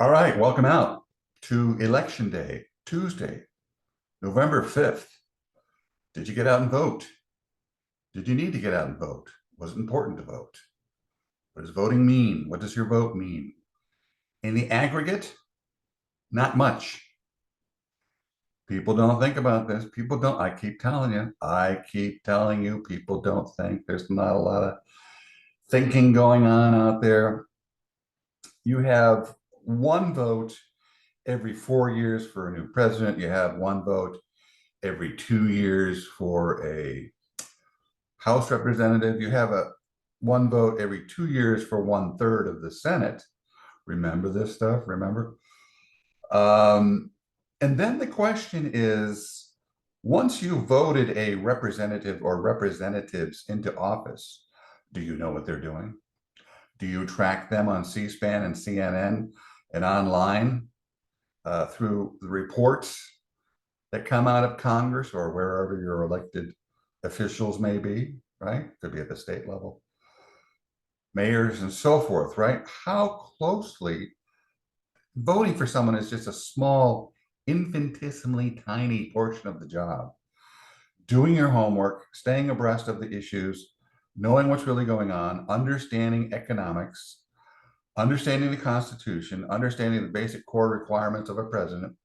All right, welcome out to Election Day, Tuesday, November 5th. Did you get out and vote? Did you need to get out and vote? Was it important to vote? What does voting mean? What does your vote mean? In the aggregate, not much. People don't think about this. People don't. I keep telling you, people don't think. There's not a lot of thinking going on out there. You have one vote every 4 years for a new president. You have one vote every 2 years for a House representative. You have one vote every 2 years for 1/3 of the Senate. Remember this stuff, remember? And then the question is, once you voted a representative or representatives into office, do you know what they're doing? Do you track them on C-SPAN and CNN and online through the reports that come out of Congress or wherever your elected officials may be, right? Could be at the state level, mayors and so forth, right? How closely voting for someone is just a small, infinitesimally tiny portion of the job. Doing your homework, staying abreast of the issues, knowing what's really going on, understanding economics, understanding the Constitution, understanding the basic core requirements of a president,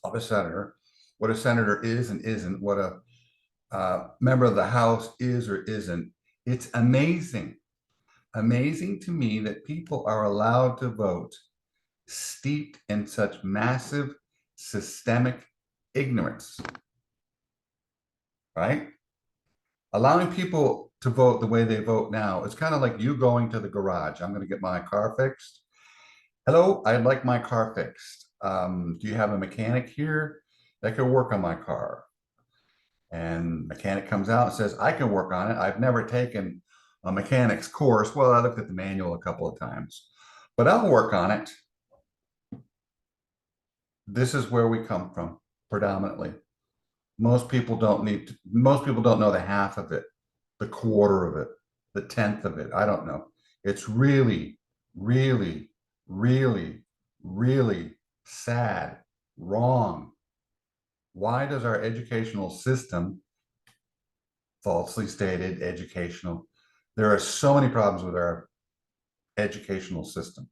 of a senator, what a senator is and isn't, what a member of the House is or isn't. It's amazing to me that people are allowed to vote steeped in such massive systemic ignorance, right? Allowing people to vote the way they vote now, it's kind of like you going to the garage. I'm going to get my car fixed. Hello, I'd like my car fixed. Do you have a mechanic here that could work on my car? And mechanic comes out and says, I can work on it. I've never taken a mechanic's course. Well, I looked at the manual a couple of times, but I'll work on it. This is where we come from predominantly. Most people don't know the half of it, the quarter of it, the 10th of it. I don't know. It's really, really, really, really sad, wrong. Why does our educational system, falsely stated educational, there are so many problems with our educational system,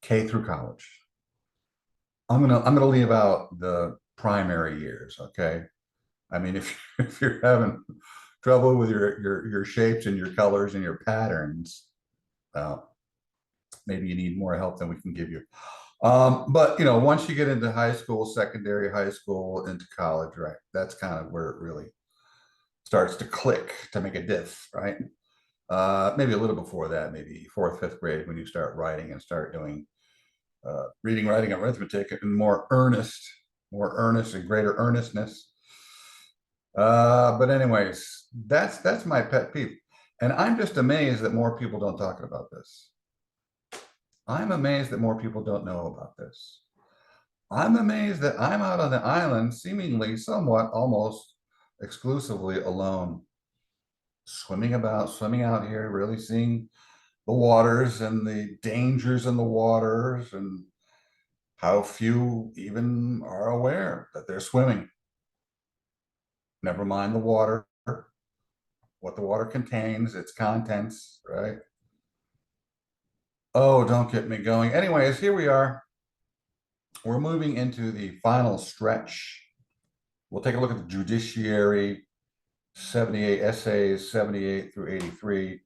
K through college. I'm gonna leave out the primary years, okay? I mean, if you're having trouble with your shapes and your colors and your patterns, maybe you need more help than we can give you. But once you get into high school, secondary high school, into college, right? That's kind of where it really starts to click, to make a diff, right? Maybe a little before that, maybe 4th, 5th grade, when you start writing and start doing reading, writing, arithmetic in more earnest and greater earnestness. But anyways, that's my pet peeve. And I'm just amazed that more people don't talk about this. I'm amazed that more people don't know about this. I'm amazed that I'm out on the island, seemingly somewhat almost exclusively alone, swimming out here, really seeing the waters and the dangers in the waters, and how few even are aware that they're swimming. Never mind the water, what the water contains, its contents, right? Oh, don't get me going. Anyways, here we are. We're moving into the final stretch. We'll take a look at the Judiciary, 78 essays, 78 through 83,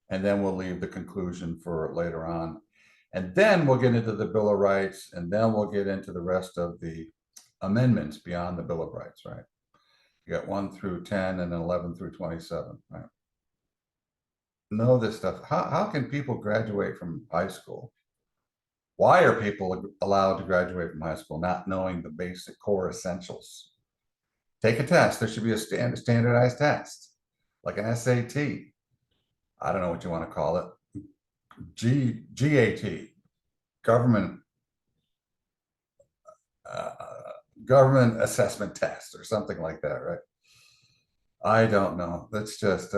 and then we'll leave the conclusion for later on. And then we'll get into the Bill of Rights, and then we'll get into the rest of the amendments beyond the Bill of Rights, right? You got 1 through 10 and then 11 through 27, right? Know this stuff. How can people graduate from high school Why are people allowed to graduate from high school not knowing the basic core essentials? Take a test. There should be a standardized test, like an SAT. I don't know what you want to call it. GAT, government government assessment test or something like that, right? I don't know. That's just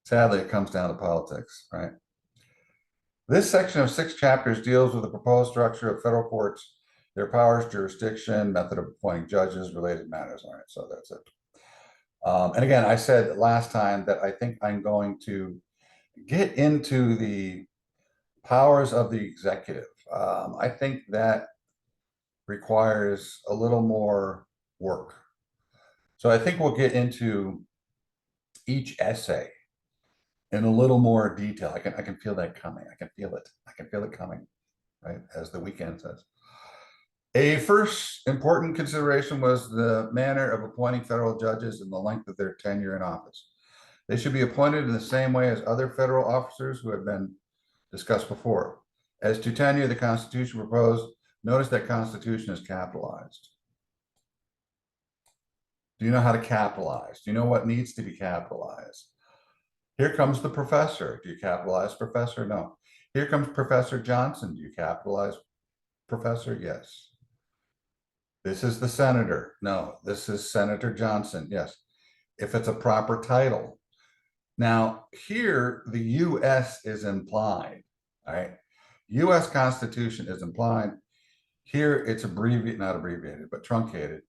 sadly it comes down to politics, right? This section of 6 chapters deals with the proposed structure of federal courts, their powers, jurisdiction, method of appointing judges, related matters. All right, so that's it. And again, I said last time that I think I'm going to get into the powers of the executive. I think that requires a little more work. So I think we'll get into each essay in a little more detail. I can feel that coming. I can feel it. I can feel it coming, right? As the weekend says. A first important consideration was the manner of appointing federal judges and the length of their tenure in office. They should be appointed in the same way as other federal officers who have been discussed before. As to tenure, the Constitution proposed, notice that Constitution is capitalized. Do you know how to capitalize? Do you know what needs to be capitalized? Here comes the professor. Do you capitalize professor? No. Here comes Professor Johnson. Do you capitalize professor? Yes. This is the senator. No, this is Senator Johnson. Yes. If it's a proper title. Now, here the U.S. is implied, all right? U.S. Constitution is implied. Here it's abbreviated, not abbreviated, but truncated.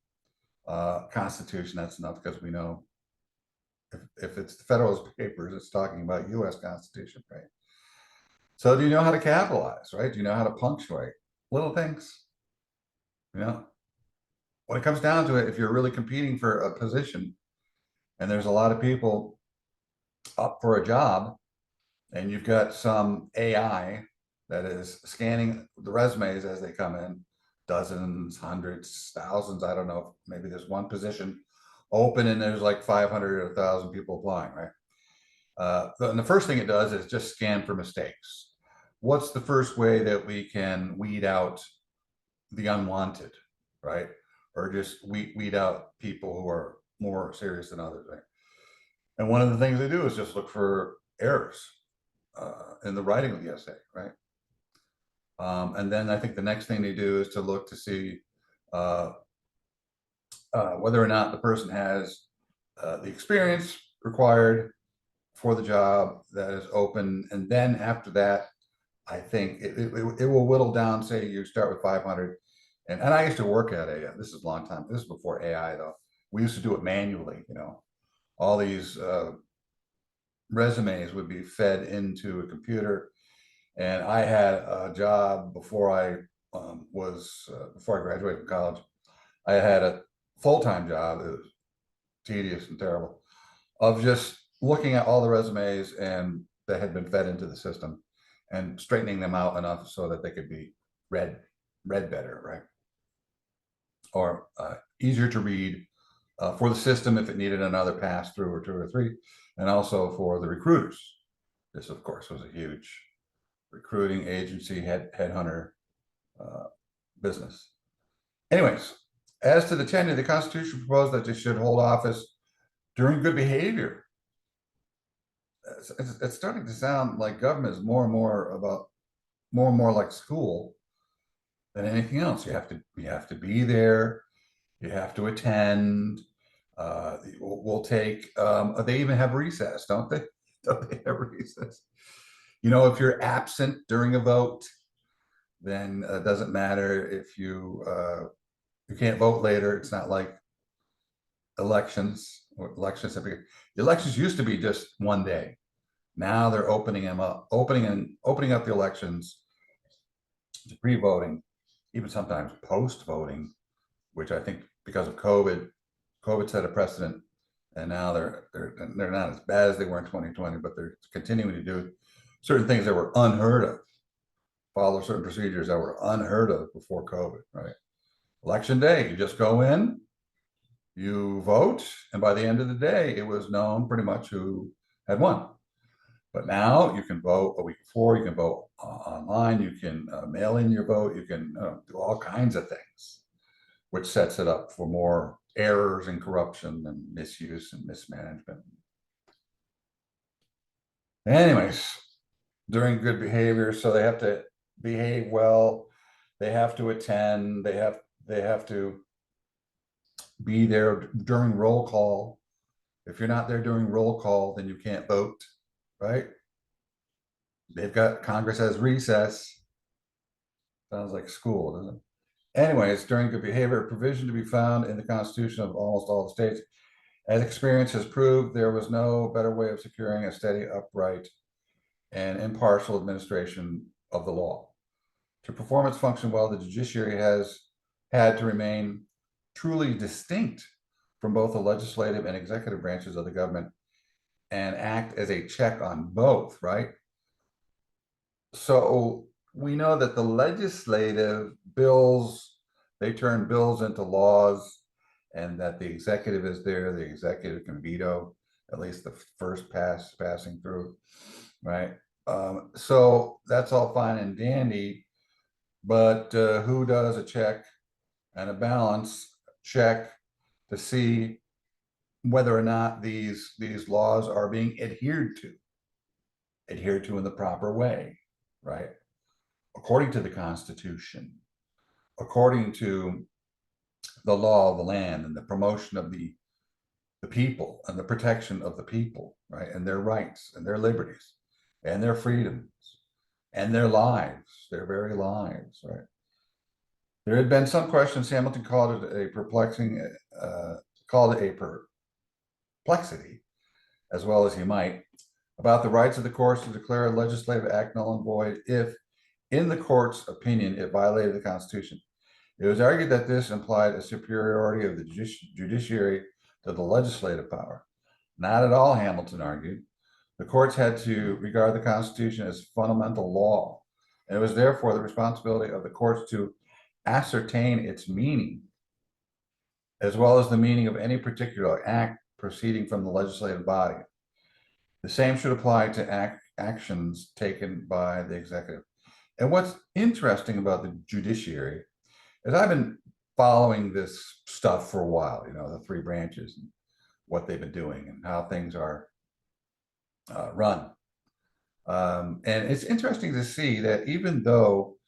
Constitution, that's enough because we know if it's the Federalist Papers, it's talking about U.S. Constitution, right? So do you know how to capitalize, right? Do you know how to punctuate? Little things, you know? When it comes down to it, if you're really competing for a position and there's a lot of people up for a job and you've got some AI that is scanning the resumes as they come in, dozens, hundreds, thousands, I don't know, maybe there's one position open and there's like 500 or 1,000 people applying, right? And the first thing it does is just scan for mistakes. What's the first way that we can weed out the unwanted, right? Or just weed out people who are more serious than others, right? And one of the things they do is just look for errors in the writing of the essay, right? And then I think the next thing they do is to look to see whether or not the person has the experience required for the job that is open. And then after that, I think it will whittle down, say you start with 500. And I used to work at this is a long time. This is before AI though. We used to do it manually, you know. All these resumes would be fed into a computer. And I had a job before I before I graduated from college. I had a full-time job. It was tedious and terrible, of just looking at all the resumes and that had been fed into the system and straightening them out enough so that they could be read better, right? Or easier to read for the system if it needed another pass through or 2 or 3, and also for the recruiters. This, of course, was a huge recruiting agency, headhunter business. Anyways, as to the tenure, the Constitution proposed that they should hold office during good behavior. It's starting to sound like government is more and more like school than anything else. You have to be there. You have to attend. We'll take. They even have recess, don't they? Don't they have recess? You know, if you're absent during a vote, then it doesn't matter if you can't vote later. It's not like elections. The elections used to be just one day. Now they're opening them up, opening up the elections to pre-voting, even sometimes post-voting, which I think because of COVID set a precedent, and now they're not as bad as they were in 2020, but they're continuing to do certain things that were unheard of, follow certain procedures that were unheard of before COVID, right? Election day, you just go in, you vote, and by the end of the day, it was known pretty much who had won. But now you can vote a week before, you can vote online, you can mail in your vote, you can do all kinds of things, which sets it up for more errors and corruption and misuse and mismanagement. Anyways, during good behavior, so they have to behave well, they have to attend, they have to be there during roll call. If you're not there during roll call, then you can't vote, right? They've got, Congress has recess. Sounds like school, doesn't it? Anyways, during good behavior, provision to be found in the Constitution of almost all the states. As experience has proved, there was no better way of securing a steady, upright, and impartial administration of the law. To perform its function well, the judiciary has had to remain truly distinct from both the legislative and executive branches of the government and act as a check on both, right? So we know that the legislative bills, they turn bills into laws, and that the executive is there, the executive can veto at least the first passing through, right? So that's all fine and dandy, but who does a check and a balance check to see whether or not these laws are being adhered to in the proper way, right? According to the Constitution, according to the law of the land and the promotion of the people and the protection of the people, right? And their rights and their liberties and their freedoms and their lives, their very lives, right? There had been some questions. Hamilton called it a perplexity, as well as he might, about the rights of the courts to declare a legislative act null and void if, in the court's opinion, it violated the Constitution. It was argued that this implied a superiority of the judiciary to the legislative power. Not at all, Hamilton argued. The courts had to regard the Constitution as fundamental law, and it was therefore the responsibility of the courts to ascertain its meaning, as well as the meaning of any particular act proceeding from the legislative body. The same should apply to actions taken by the executive. And what's interesting about the judiciary is I've been following this stuff for a while, you know, the three branches and what they've been doing and how things are run. And it's interesting to see that even though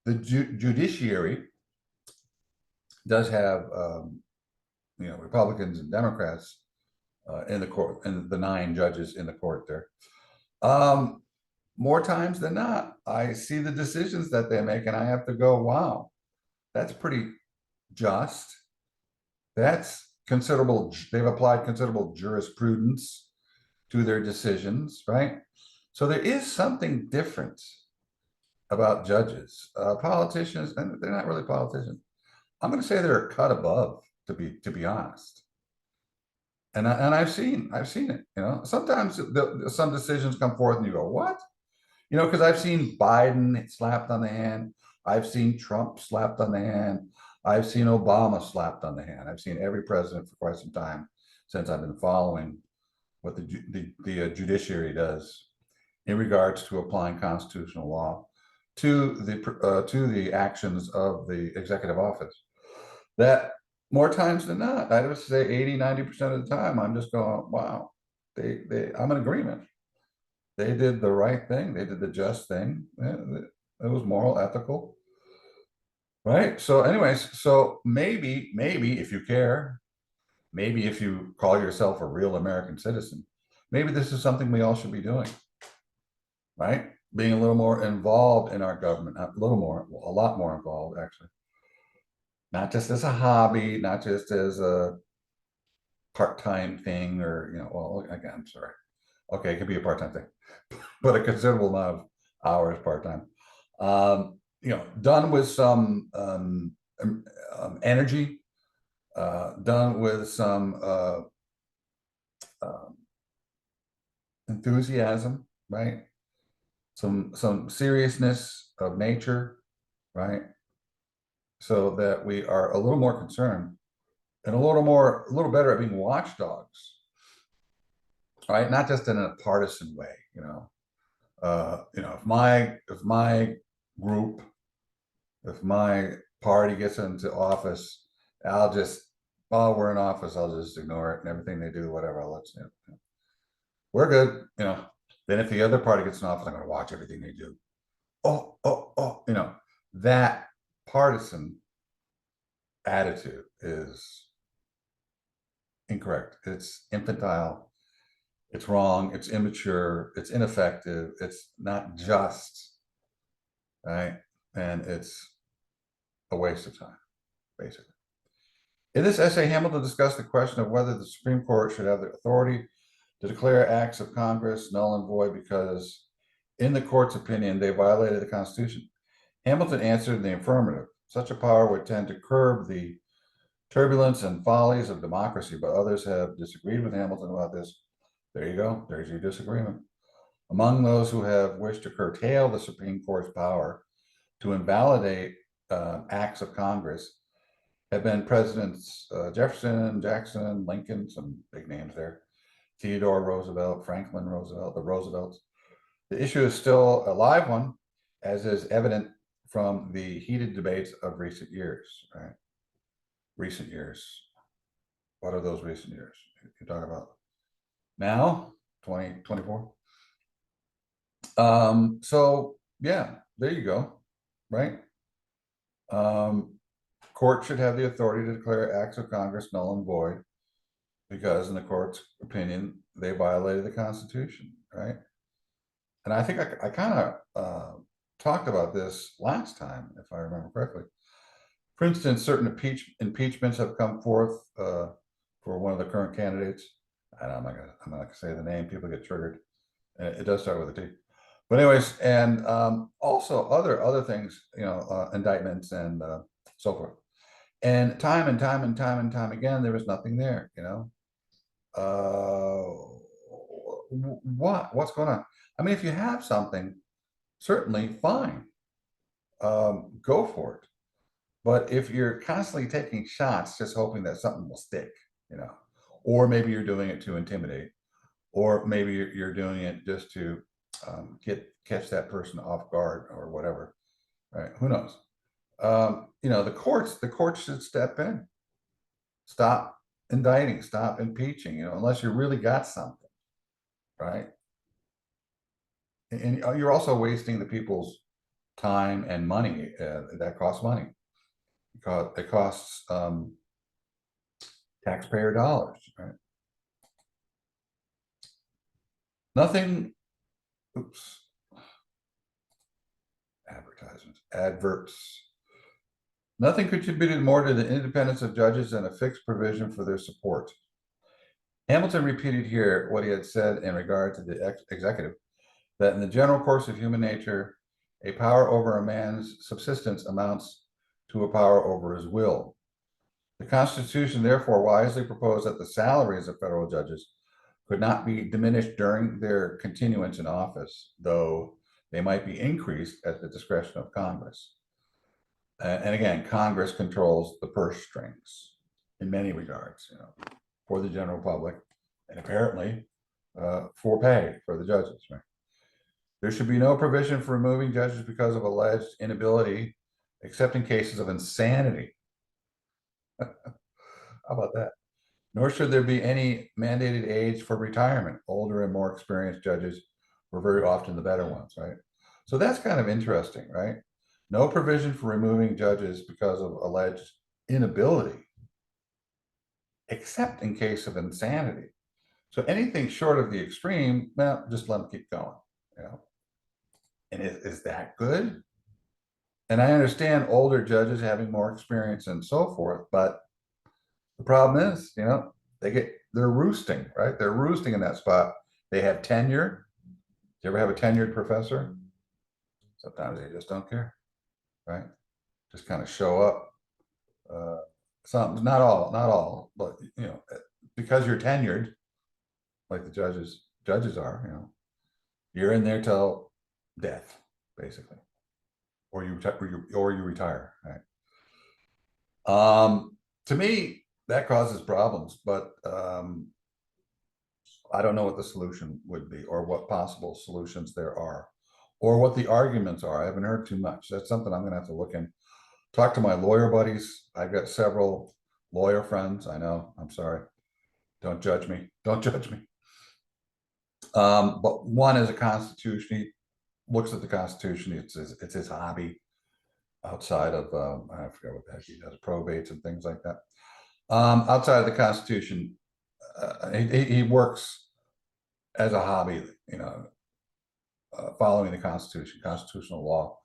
the judiciary does have, you know, Republicans and Democrats in the court, and the 9 judges in the court there, more times than not, I see the decisions that they make and I have to go, wow, that's pretty just. That's considerable. They've applied considerable jurisprudence to their decisions, right? So there is something different about judges. Politicians, and they're not really politicians. I'm going to say they're a cut above, to be honest. And I've seen it. You know, sometimes some decisions come forth and you go, what? You know, because I've seen Biden slapped on the hand. I've seen Trump slapped on the hand. I've seen Obama slapped on the hand. I've seen every president for quite some time since I've been following what the judiciary does in regards to applying constitutional law to the actions of the executive office. That more times than not, I would say 80–90% of the time, I'm just going, wow, I'm in agreement. They did the right thing. They did the just thing. It was moral, ethical. Right. So anyways, so maybe if you care, maybe if you call yourself a real American citizen, maybe this is something we all should be doing. Right. Being a little more involved in our government, a lot more involved, actually. Not just as a hobby, not just as a part-time thing, or, you know, well, again, I'm sorry. Okay, it could be a part-time thing, but a considerable amount of hours part-time. You know, done with some energy, done with some enthusiasm, right? Some seriousness of nature, right? So that we are a little more concerned and a little better at being watchdogs, right? Not just in a partisan way, you know. You know, if my group, if my party gets into office, while we're in office, I'll just ignore it and everything they do, whatever, I'll let you. We're good, Then if the other party gets in office, I'm gonna watch everything they do. Oh, that partisan attitude is incorrect. It's infantile. It's wrong. It's immature. It's ineffective. It's not just, right? And it's a waste of time, basically. In this essay, Hamilton discussed the question of whether the Supreme Court should have the authority to declare acts of Congress null and void because, in the court's opinion, they violated the Constitution. Hamilton answered in the affirmative. Such a power would tend to curb the turbulence and follies of democracy, but others have disagreed with Hamilton about this. There you go. There's your disagreement. Among those who have wished to curtail the Supreme Court's power to invalidate acts of Congress have been Presidents Jefferson, Jackson, Lincoln, some big names there, Theodore Roosevelt, Franklin Roosevelt, the Roosevelts. The issue is still a live one, as is evident from the heated debates of recent years, right? Recent years. What are those recent years you're talking about? Now, 2024. So yeah, there you go, right? Court should have the authority to declare acts of Congress null and void because, in the court's opinion, they violated the Constitution, right? And I think I kind of talked about this last time, if I remember correctly. For instance, certain impeachments have come forth for one of the current candidates. And I'm not gonna say the name, people get triggered. And it does start with a T. But anyways, and also other things, indictments and so forth. And time again, there was nothing there, what's going on? I mean, if you have something, certainly fine, go for it. But if you're constantly taking shots, just hoping that something will stick, or maybe you're doing it to intimidate, or maybe you're doing it just to catch that person off guard or whatever, right? Who knows? The courts should step in, stop indicting, stop impeaching, unless you really got something, right? And you're also wasting the people's time and money. That costs money because it costs taxpayer dollars, right? Nothing. Oops. Adverts. Nothing contributed more to the independence of judges than a fixed provision for their support. Hamilton repeated here what he had said in regard to the executive, that in the general course of human nature, a power over a man's subsistence amounts to a power over his will. The Constitution therefore wisely proposed that the salaries of federal judges could not be diminished during their continuance in office, though they might be increased at the discretion of Congress. And again, Congress controls the purse strings in many regards, for the general public, and apparently for pay for the judges, right? There should be no provision for removing judges because of alleged inability, except in cases of insanity. How about that? Nor should there be any mandated age for retirement. Older and more experienced judges were very often the better ones, right? So that's kind of interesting, right? No provision for removing judges because of alleged inability, except in case of insanity. So anything short of the extreme, well, just let them keep going, And is that good? And I understand older judges having more experience and so forth, but the problem is, they're roosting, right? They're roosting in that spot. They have tenure. Do you ever have a tenured professor? Sometimes they just don't care, right? Just kind of show up. Some, not all, but because you're tenured, like the judges are, you're in there till death, basically, or you retire, right? To me, that causes problems, but I don't know what the solution would be or what possible solutions there are, or what the arguments are. I haven't heard too much. That's something I'm gonna have to look in. Talk to my lawyer buddies. I've got several lawyer friends. I know, I'm sorry. Don't judge me. Don't judge me. But one is a constitution. He looks at the Constitution. It's his hobby outside of, I forget what the heck he does, probates and things like that. Outside of the Constitution, he works as a hobby, following the Constitution, constitutional law,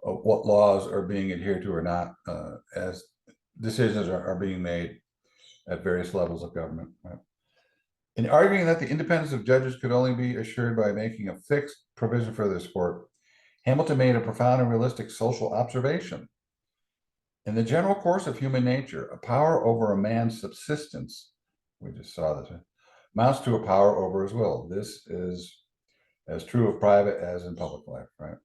what laws are being adhered to or not, as decisions are being made at various levels of government. Right? In arguing that the independence of judges could only be assured by making a fixed provision for this sport, Hamilton made a profound and realistic social observation. In the general course of human nature, a power over a man's subsistence, we just saw this, amounts to a power over his will. This is as true of private as in public life, right?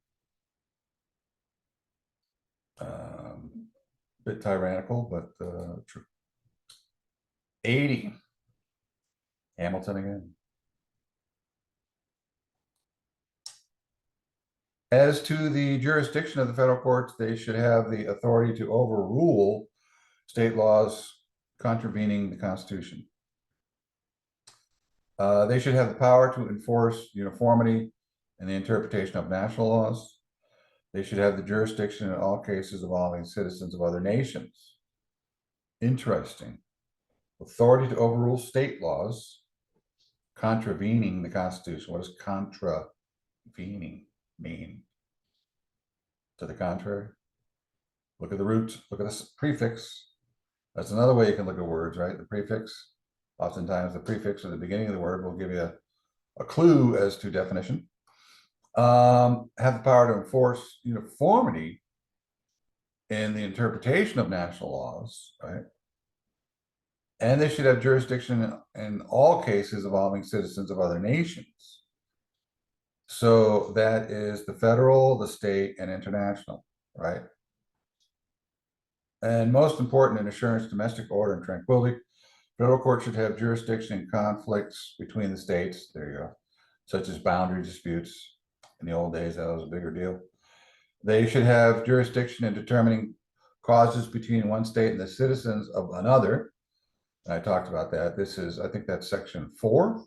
Bit tyrannical, but true. 80. Hamilton again. As to the jurisdiction of the federal courts, they should have the authority to overrule state laws contravening the Constitution. They should have the power to enforce uniformity in the interpretation of national laws. They should have the jurisdiction in all cases involving citizens of other nations. Interesting. Authority to overrule state laws contravening the Constitution. What does contravening mean? To the contrary? Look at the roots. Look at this prefix. That's another way you can look at words, right? The prefix. Oftentimes the prefix at the beginning of the word will give you a clue as to definition. Have the power to enforce uniformity in the interpretation of national laws, right? And they should have jurisdiction in all cases involving citizens of other nations. So that is the federal, the state, and international, right? And most important, in assurance domestic order and tranquility, federal court should have jurisdiction in conflicts between the states, there you go, such as boundary disputes. In the old days, that was a bigger deal. They should have jurisdiction in determining causes between one state and the citizens of another. I talked about that. This is, I think that's section 4,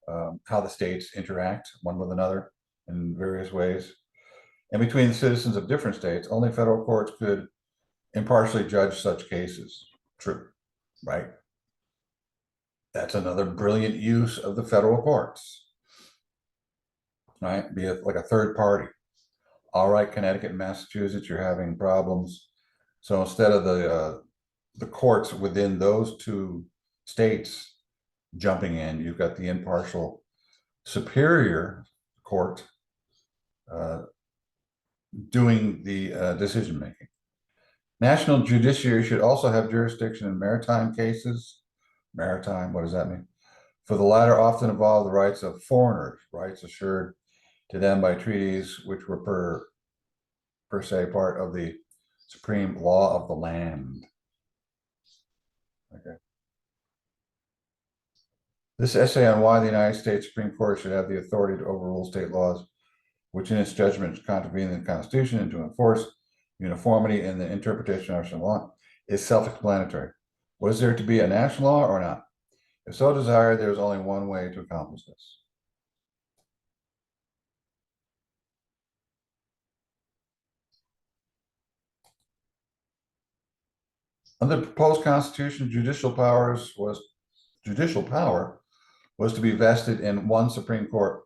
how the states interact one with another in various ways. And between the citizens of different states, only federal courts could impartially judge such cases. True, right? That's another brilliant use of the federal courts, right? Be it like a third party. All right, Connecticut and Massachusetts, you're having problems. So instead of the courts within those two states jumping in, you've got the impartial superior court doing the decision making. National Judiciary should also have jurisdiction in maritime cases. Maritime, what does that mean? For the latter often involve the rights of foreigners, rights assured to them by treaties which were per se part of the supreme law of the land. Okay. This essay on why the United States Supreme Court should have the authority to overrule state laws, which in its judgment contravene the Constitution, and to enforce uniformity in the interpretation of national law, is self-explanatory. Was there to be a national law or not? If so desired, there is only one way to accomplish this. Under the proposed Constitution, judicial power was to be vested in one Supreme Court,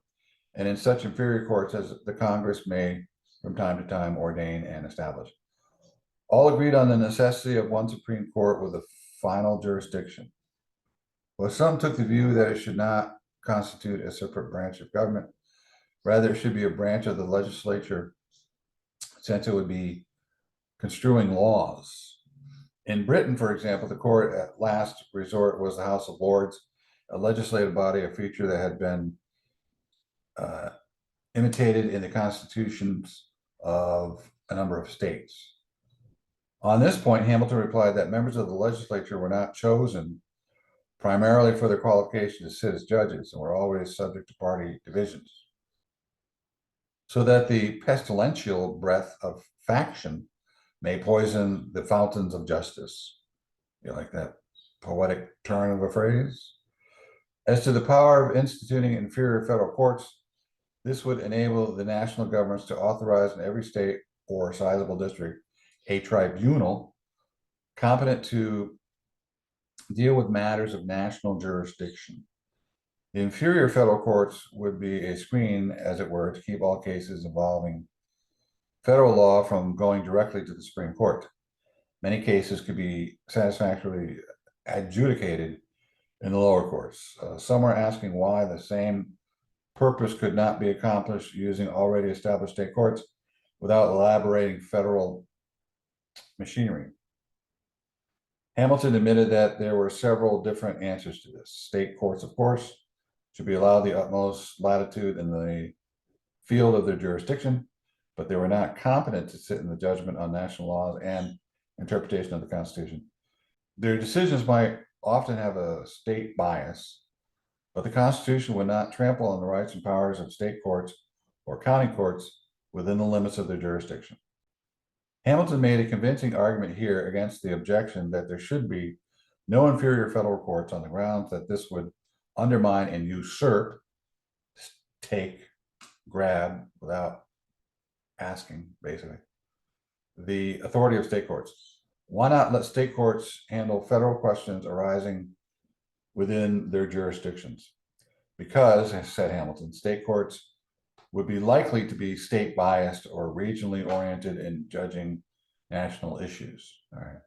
and in such inferior courts as the Congress may from time to time ordain and establish. All agreed on the necessity of one Supreme Court with a final jurisdiction. But some took the view that it should not constitute a separate branch of government. Rather, it should be a branch of the legislature, since it would be construing laws. In Britain, for example, the court at last resort was the House of Lords, a legislative body, a feature that had been imitated in the constitutions of a number of states. On this point, Hamilton replied that members of the legislature were not chosen primarily for their qualification to sit as judges and were always subject to party divisions. so that the pestilential breath of faction may poison the fountains of justice. You like that poetic turn of a phrase? As to the power of instituting inferior federal courts, this would enable the national governments to authorize in every state or sizable district a tribunal competent to deal with matters of national jurisdiction. The inferior federal courts would be a screen, as it were, to keep all cases involving federal law from going directly to the Supreme Court. Many cases could be satisfactorily adjudicated in the lower courts. Some are asking why the same purpose could not be accomplished using already established state courts without elaborating federal machinery. Hamilton admitted that there were several different answers to this. State courts, of course, should be allowed the utmost latitude in the field of their jurisdiction, but they were not competent to sit in the judgment on national laws and interpretation of the Constitution. Their decisions might often have a state bias, but the Constitution would not trample on the rights and powers of state courts or county courts within the limits of their jurisdiction. Hamilton made a convincing argument here against the objection that there should be no inferior federal courts on the grounds that this would undermine and usurp, take, grab without asking, basically, the authority of state courts. Why not let state courts handle federal questions arising within their jurisdictions? Because, as said Hamilton, state courts would be likely to be state biased or regionally oriented in judging national issues. All right.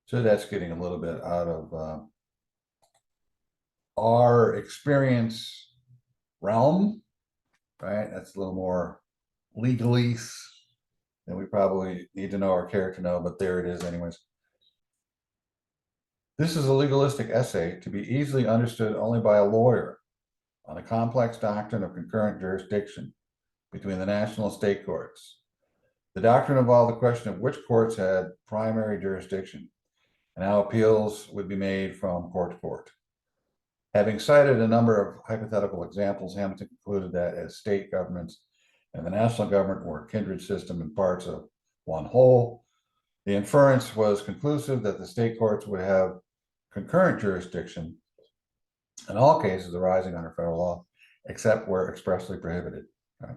So that's getting a little bit out of our experience realm, right? That's a little more legalese than we probably need to know or care to know, but there it is anyways. This is a legalistic essay to be easily understood only by a lawyer on the complex doctrine of concurrent jurisdiction between the national and state courts. The doctrine involved the question of which courts had primary jurisdiction and how appeals would be made from court to court. Having cited a number of hypothetical examples, Hamilton concluded that as state governments and the national government were a kindred system and parts of one whole, the inference was conclusive that the state courts would have concurrent jurisdiction in all cases arising under federal law, except where expressly prohibited. Right?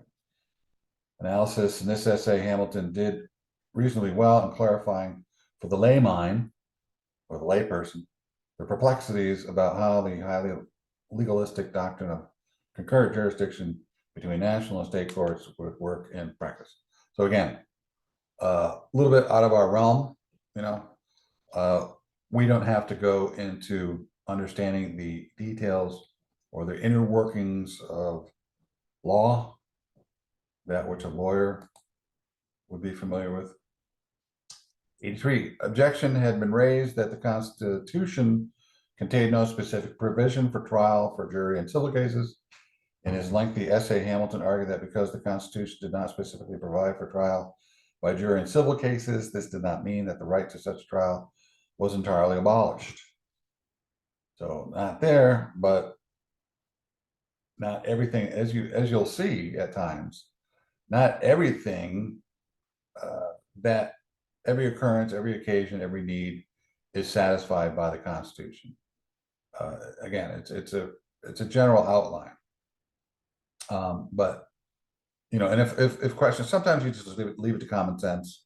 Analysis in this essay, Hamilton did reasonably well in clarifying for the layman or the layperson the perplexities about how the highly legalistic doctrine of concurrent jurisdiction between national and state courts would work in practice. So again, a little bit out of our realm, we don't have to go into understanding the details or the inner workings of law, that which a lawyer would be familiar with. 83, objection had been raised that the Constitution contained no specific provision for trial for jury in civil cases. In his lengthy essay, Hamilton argued that because the Constitution did not specifically provide for trial by jury in civil cases, this did not mean that the right to such trial was entirely abolished. So not there, but not everything, as you'll see at times, not everything that every occurrence, every occasion, every need is satisfied by the Constitution. Again, it's a general outline. But and if questions, sometimes you just leave it to common sense.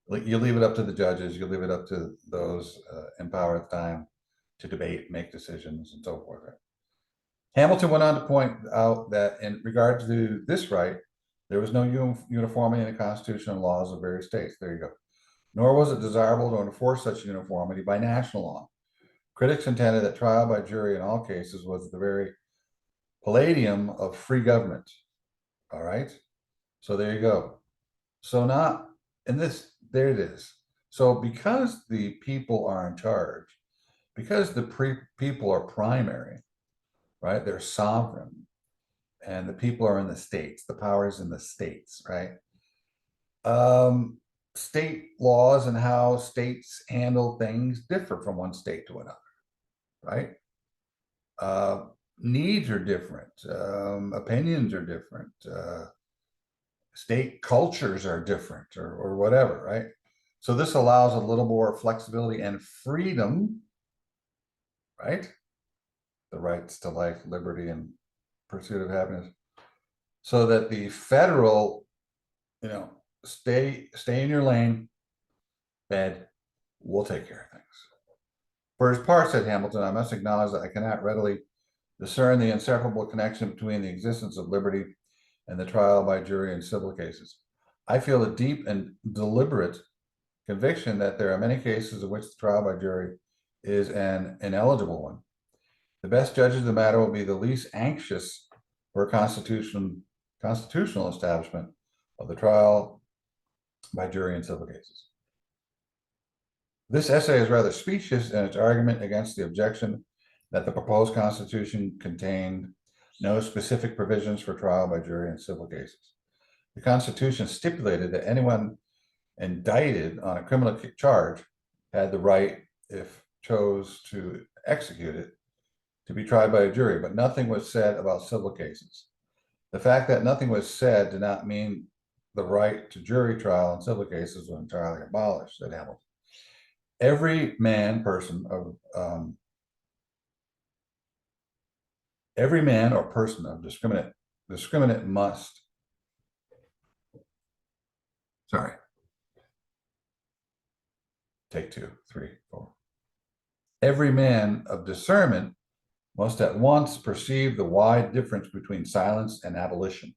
You leave it up to the judges, you leave it up to those in power at the time to debate, make decisions, and so forth. Right? Hamilton went on to point out that in regard to this right, there was no uniformity in the Constitution and laws of various states. There you go. Nor was it desirable to enforce such uniformity by national law. Critics intended that trial by jury in all cases was the very palladium of free government. All right. So there you go. So not in this, there it is. So because the people are in charge, because the people are primary, right? They're sovereign, and the people are in the states, the power is in the states, right? State laws and how states handle things differ from one state to another, right? Needs are different, opinions are different, state cultures are different or whatever, right? So this allows a little more flexibility and freedom, right? The rights to life, liberty, and pursuit of happiness. So that the federal, stay in your lane, bed, we'll take care of things. For his part, said Hamilton, I must acknowledge that I cannot readily discern the inseparable connection between the existence of liberty and the trial by jury in civil cases. I feel a deep and deliberate conviction that there are many cases in which the trial by jury is an ineligible one. The best judges of the matter will be the least anxious for a constitutional establishment of the trial by jury in civil cases. This essay is rather specious in its argument against the objection that the proposed Constitution contained no specific provisions for trial by jury in civil cases. The Constitution stipulated that anyone indicted on a criminal charge had the right, if chose to execute it, to be tried by a jury, but nothing was said about civil cases. The fact that nothing was said did not mean the right to jury trial in civil cases was entirely abolished, said Hamilton. Every man or person of discriminate must, sorry, take 2, 3, 4. Every man of discernment must at once perceive the wide difference between silence and abolition.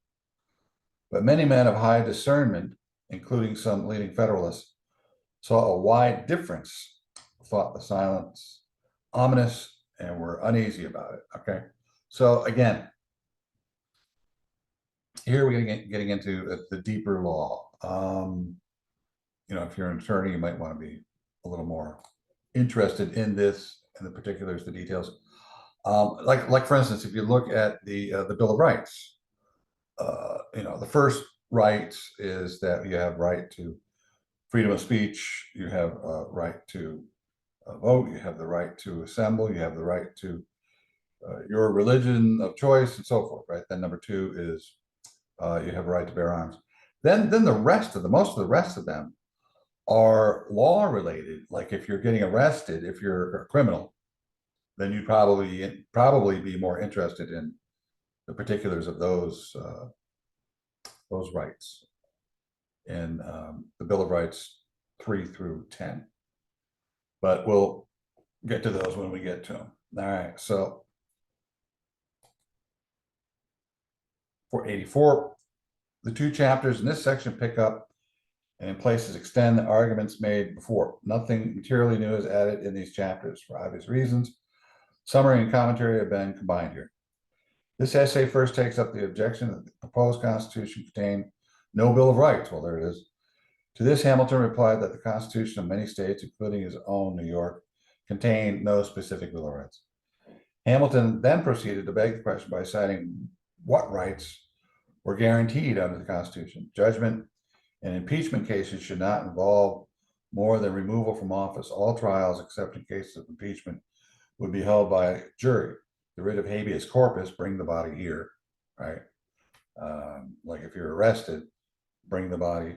But many men of high discernment, including some leading Federalists, saw a wide difference, thought the silence ominous, and were uneasy about it. Okay, so again, here we're getting into the deeper law. If you're an attorney, you might want to be a little more interested in this and the particulars, the details. Like for instance, if you look at the Bill of Rights, the first right is that you have right to freedom of speech, you have a right to vote, you have the right to assemble, you have the right to your religion of choice, and so forth, right? Then number 2 is you have a right to bear arms. Then most of the rest of them are law related. Like if you're getting arrested, if you're a criminal, then you'd probably be more interested in the particulars of those rights in the Bill of Rights 3 through 10. But we'll get to those when we get to them. All right, so for 84, the 2 chapters in this section pick up and in places extend the arguments made before. Nothing materially new is added in these chapters for obvious reasons. Summary and commentary have been combined here. This essay first takes up the objection that the proposed Constitution contained no Bill of Rights. Well, there it is. To this, Hamilton replied that the Constitution of many states, including his own New York, contained no specific Bill of Rights. Hamilton then proceeded to beg the question by citing what rights were guaranteed under the Constitution. Judgment and impeachment cases should not involve more than removal from office. All trials, except in cases of impeachment, would be held by a jury. The writ of habeas corpus, bring the body here, right? Like if you're arrested, bring the body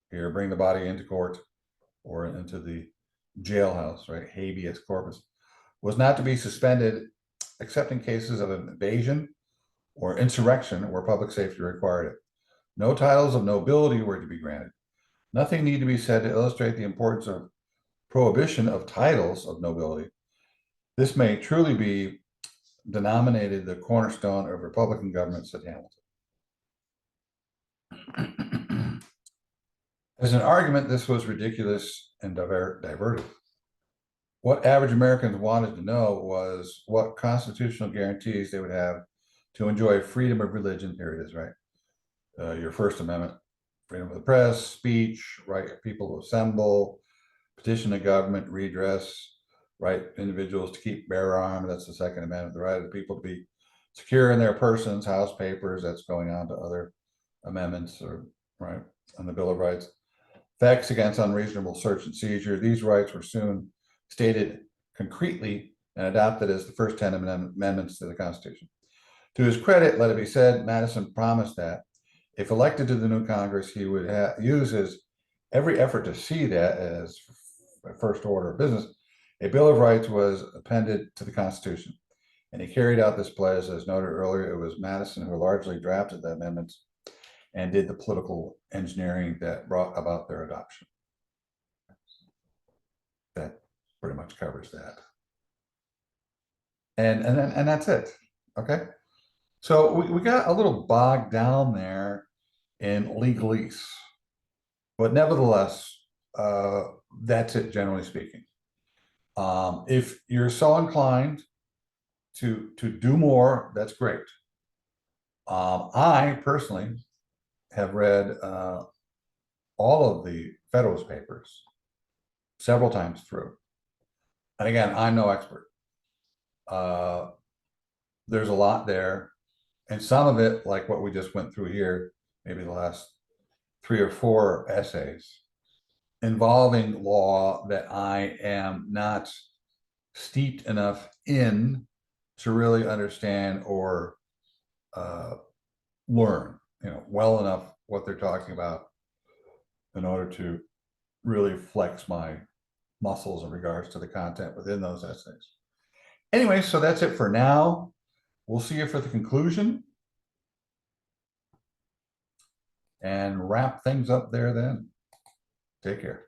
here, bring the body into court or into the jailhouse, right? Habeas corpus was not to be suspended except in cases of invasion or insurrection where public safety required it. No titles of nobility were to be granted. Nothing need to be said to illustrate the importance of prohibition of titles of nobility. This may truly be denominated the cornerstone of Republican government, said Hamilton. As an argument, this was ridiculous and diverted. What average Americans wanted to know was what constitutional guarantees they would have to enjoy freedom of religion. Here it is, right? Your First Amendment, freedom of the press, speech, right of people to assemble, petition the government, redress, right individuals to keep bear arms. That's the Second Amendment. The right of the people to be secure in their persons, house papers. That's going on to other amendments, or right on the Bill of Rights. Facts against unreasonable search and seizure. These rights were soon stated concretely and adopted as the first 10 amendments to the Constitution. To his credit, let it be said, Madison promised that If elected to the new Congress, he would use his every effort to see that as first order of business. A Bill of Rights was appended to the Constitution, and he carried out this pledge. As noted earlier, it was Madison who largely drafted the amendments and did the political engineering that brought about their adoption. That pretty much covers that. And that's it. Okay. So we got a little bogged down there in legalese, but nevertheless, that's it, generally speaking. If you're so inclined to do more, that's great. I personally have read all of the Federalist papers several times through. And again, I'm no expert. There's a lot there. And some of it, like what we just went through here, maybe the last 3 or 4 essays, involving law that I am not steeped enough in to really understand or learn, well enough what they're talking about in order to really flex my muscles in regards to the content within those essays. Anyway, so that's it for now. We'll see you for the conclusion and wrap things up there then. Take care.